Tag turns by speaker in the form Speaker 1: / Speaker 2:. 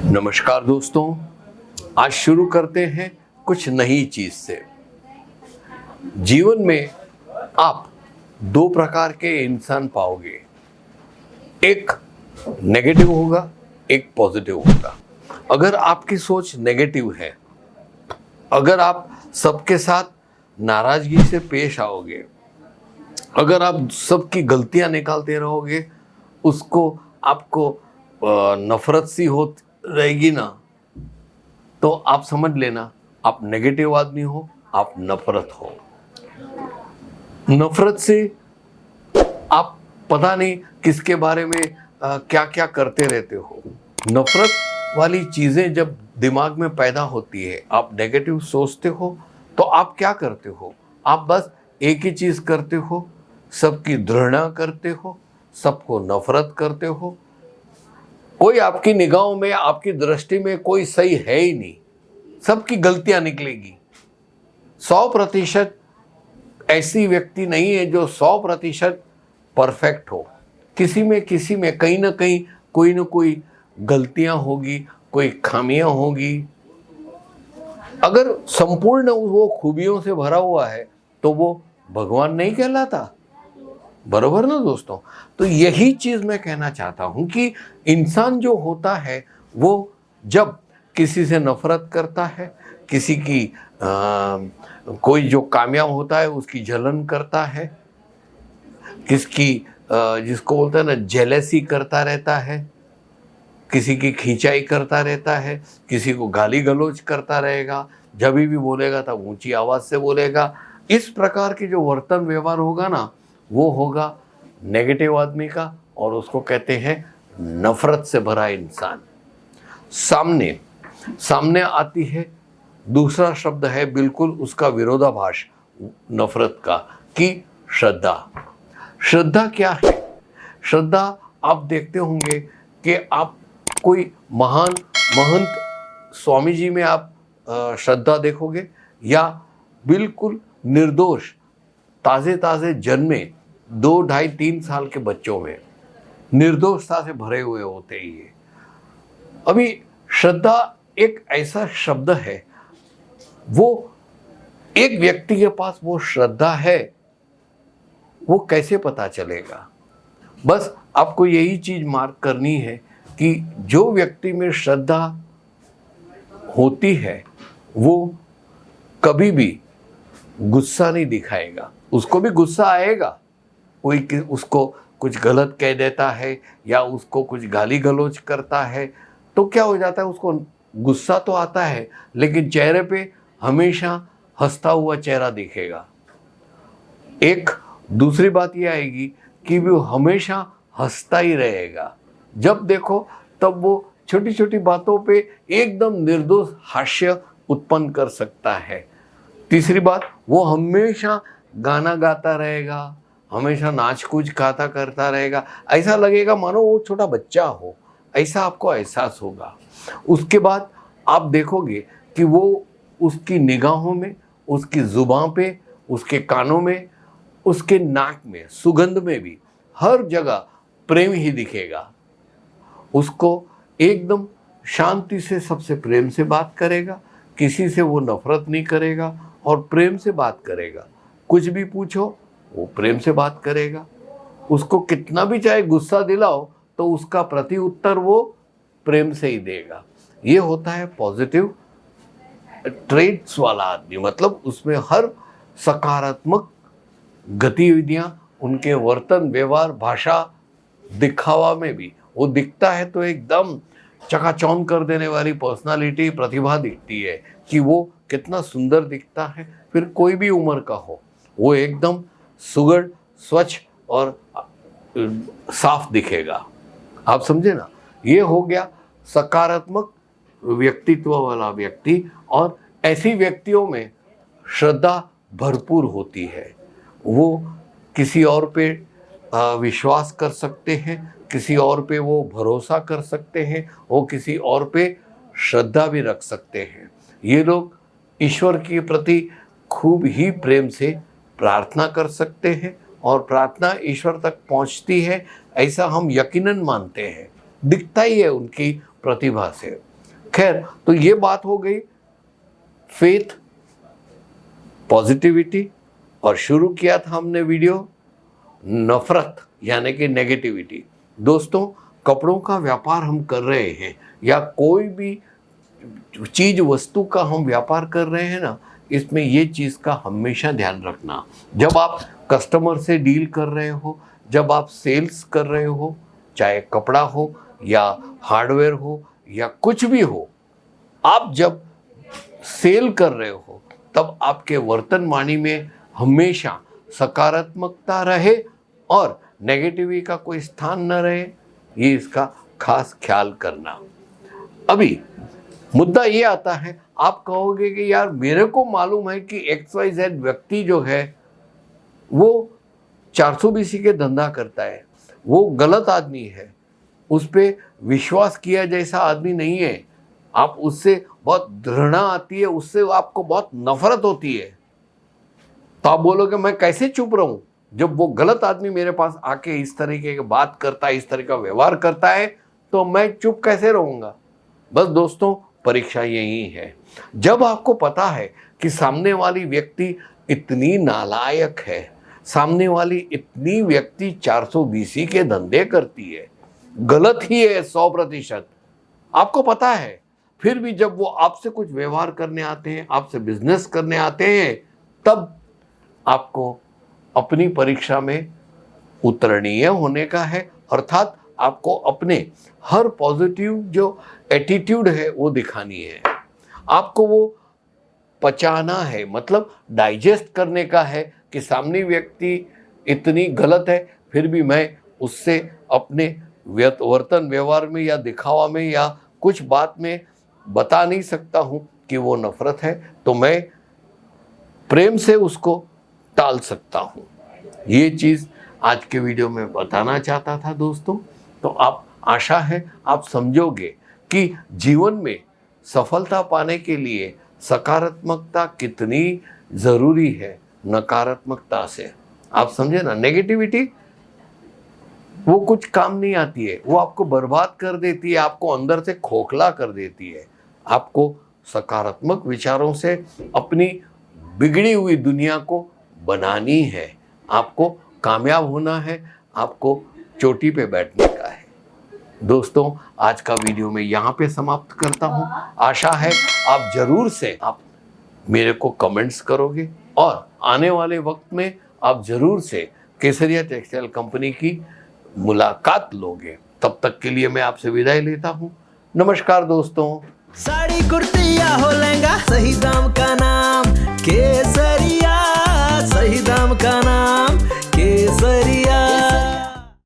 Speaker 1: नमस्कार दोस्तों, आज शुरू करते हैं कुछ नई चीज से। जीवन में आप दो प्रकार के इंसान पाओगे, एक नेगेटिव होगा, एक पॉजिटिव होगा। अगर आपकी सोच नेगेटिव है, अगर आप सबके साथ नाराजगी से पेश आओगे, अगर आप सबकी गलतियां निकालते रहोगे, उसको आपको नफरत सी हो रहेगी ना, तो आप समझ लेना आप नेगेटिव आदमी हो, आप नफरत हो। नफरत से आप पता नहीं किसके बारे में क्या क्या करते रहते हो। नफरत वाली चीजें जब दिमाग में पैदा होती है, आप नेगेटिव सोचते हो, तो आप क्या करते हो? आप बस एक ही चीज करते हो, सबकी घृणा करते हो, सबको नफरत करते हो। कोई आपकी निगाहों में, आपकी दृष्टि में कोई सही है ही नहीं, सबकी गलतियां निकलेगी। 100% ऐसी व्यक्ति नहीं है जो 100% परफेक्ट हो। किसी में कहीं ना कहीं कोई ना कोई गलतियां होगी, कोई खामियां होगी। अगर संपूर्ण वो खूबियों से भरा हुआ है तो वो भगवान नहीं कहलाता, बरोबर ना दोस्तों? तो यही चीज मैं कहना चाहता हूं कि इंसान जो होता है वो जब किसी से नफरत करता है, किसी की कोई जो कामयाब होता है उसकी जलन करता है, किसकी जिसको बोलते हैं ना जेलेसी करता रहता है, किसी की खींचाई करता रहता है, किसी को गाली गलौज करता रहेगा, जब भी बोलेगा तब ऊंची आवाज से बोलेगा। इस प्रकार की जो वर्तन व्यवहार होगा ना, वो होगा नेगेटिव आदमी का, और उसको कहते हैं नफरत से भरा इंसान। सामने आती है दूसरा शब्द है, बिल्कुल उसका विरोधाभास नफरत का, कि श्रद्धा। श्रद्धा क्या है? श्रद्धा आप देखते होंगे कि आप कोई महान महंत स्वामी जी में आप श्रद्धा देखोगे, या बिल्कुल निर्दोष ताजे जन्मे 2, 2.5, 3 साल के बच्चों में निर्दोषता से भरे हुए होते ही है। अभी श्रद्धा एक ऐसा शब्द है, वो एक व्यक्ति के पास वो श्रद्धा है, वो कैसे पता चलेगा? बस आपको यही चीज मार्क करनी है कि जो व्यक्ति में श्रद्धा होती है वो कभी भी गुस्सा नहीं दिखाएगा। उसको भी गुस्सा आएगा, कोई उसको कुछ गलत कह देता है या उसको कुछ गाली गलौज करता है तो क्या हो जाता है, उसको गुस्सा तो आता है, लेकिन चेहरे पे हमेशा हंसता हुआ चेहरा दिखेगा। एक दूसरी बात यह आएगी कि वो हमेशा हंसता ही रहेगा, जब देखो तब वो छोटी छोटी बातों पे एकदम निर्दोष हास्य उत्पन्न कर सकता है। तीसरी बात, वो हमेशा गाना गाता रहेगा, हमेशा नाच कूच गाता करता रहेगा, ऐसा लगेगा मानो वो छोटा बच्चा हो, ऐसा आपको एहसास होगा। उसके बाद आप देखोगे कि वो उसकी निगाहों में, उसकी जुबान पे, उसके कानों में, उसके नाक में, सुगंध में भी हर जगह प्रेम ही दिखेगा। उसको एकदम शांति से सबसे प्रेम से बात करेगा, किसी से वो नफरत नहीं करेगा और प्रेम से बात करेगा। कुछ भी पूछो वो प्रेम से बात करेगा। उसको कितना भी चाहे गुस्सा दिलाओ तो उसका प्रति उत्तर वो प्रेम से ही देगा। ये होता है पॉजिटिव ट्रेड्स वाला आदमी, मतलब उसमें हर सकारात्मक गतिविधियां, उनके वर्तन व्यवहार भाषा दिखावा में भी वो दिखता है तो एकदम चकाचौंध कर देने वाली पर्सनालिटी, प्रतिभा दिखती है कि वो कितना सुंदर दिखता है। फिर कोई भी उम्र का हो, वो एकदम सुगढ़, स्वच्छ और साफ दिखेगा। आप समझे ना? ये हो गया सकारात्मक व्यक्तित्व वाला व्यक्ति। और ऐसी व्यक्तियों में श्रद्धा भरपूर होती है, वो किसी और पे विश्वास कर सकते हैं, किसी और पे वो भरोसा कर सकते हैं, वो किसी और पे श्रद्धा भी रख सकते हैं। ये लोग ईश्वर के प्रति खूब ही प्रेम से प्रार्थना कर सकते हैं और प्रार्थना ईश्वर तक पहुंचती है, ऐसा हम यकीनन मानते हैं। दिखता ही है उनकी प्रतिभा से। खैर, तो ये बात हो गई फेथ, पॉजिटिविटी, और शुरू किया था हमने वीडियो नफरत यानी कि नेगेटिविटी। दोस्तों, कपड़ों का व्यापार हम कर रहे हैं या कोई भी चीज वस्तु का हम व्यापार कर रहे हैं ना, इसमें ये चीज का हमेशा ध्यान रखना। जब आप कस्टमर से डील कर रहे हो, जब आप सेल्स कर रहे हो, चाहे कपड़ा हो या हार्डवेयर हो या कुछ भी हो, आप जब सेल कर रहे हो तब आपके वर्तन वाणी में हमेशा सकारात्मकता रहे और नेगेटिविटी का कोई स्थान न रहे, ये इसका खास ख्याल करना। अभी मुद्दा ये आता है, आप कहोगे कि यार मेरे को मालूम है कि XYZ व्यक्ति जो है वो 400 BC के धंधा करता है, वो गलत आदमी है, उस पर विश्वास किया जैसा आदमी नहीं है, आप उससे बहुत घृणा आती है, उससे आपको बहुत नफरत होती है, तो आप बोलोगे मैं कैसे चुप रहूं जब वो गलत आदमी मेरे पास आके इस तरीके की बात करता है, इस तरह का व्यवहार करता है, तो मैं चुप कैसे रहूंगा। बस दोस्तों, परीक्षा यही है। जब आपको पता है कि सामने वाली व्यक्ति इतनी नालायक है, सामने वाली इतनी व्यक्ति 400 BC के धंधे करती है, गलत ही है 100%, आपको पता है, फिर भी जब वो आपसे कुछ व्यवहार करने आते हैं, आपसे बिजनेस करने आते हैं, तब आपको अपनी परीक्षा में उतरणीय होने का है, अर्थात आपको अपने हर पॉजिटिव जो एटीट्यूड है वो दिखानी है, आपको वो पचाना है, मतलब डाइजेस्ट करने का है कि सामने व्यक्ति इतनी गलत है, फिर भी मैं उससे अपने वर्तन व्यवहार में या दिखावा में या कुछ बात में बता नहीं सकता हूँ कि वो नफरत है, तो मैं प्रेम से उसको टाल सकता हूँ। ये चीज़ आज के वीडियो में बताना चाहता था दोस्तों। तो आप, आशा है आप समझोगे कि जीवन में सफलता पाने के लिए सकारात्मकता कितनी ज़रूरी है नकारात्मकता से। आप समझे ना, नेगेटिविटी वो कुछ काम नहीं आती है, वो आपको बर्बाद कर देती है, आपको अंदर से खोखला कर देती है। आपको सकारात्मक विचारों से अपनी बिगड़ी हुई दुनिया को बनानी है, आपको कामयाब होना है, आपको चोटी पे बैठने का है। दोस्तों, आज का वीडियो मैं यहाँ पे समाप्त करता हूँ। आशा है आप जरूर से आप मेरे को कमेंट्स करोगे और आने वाले वक्त में आप जरूर से केसरिया टेक्सटाइल कंपनी की मुलाकात लोगे। तब तक के लिए मैं आपसे विदाई लेता हूँ। नमस्कार दोस्तों।
Speaker 2: साड़ी कुर्तिया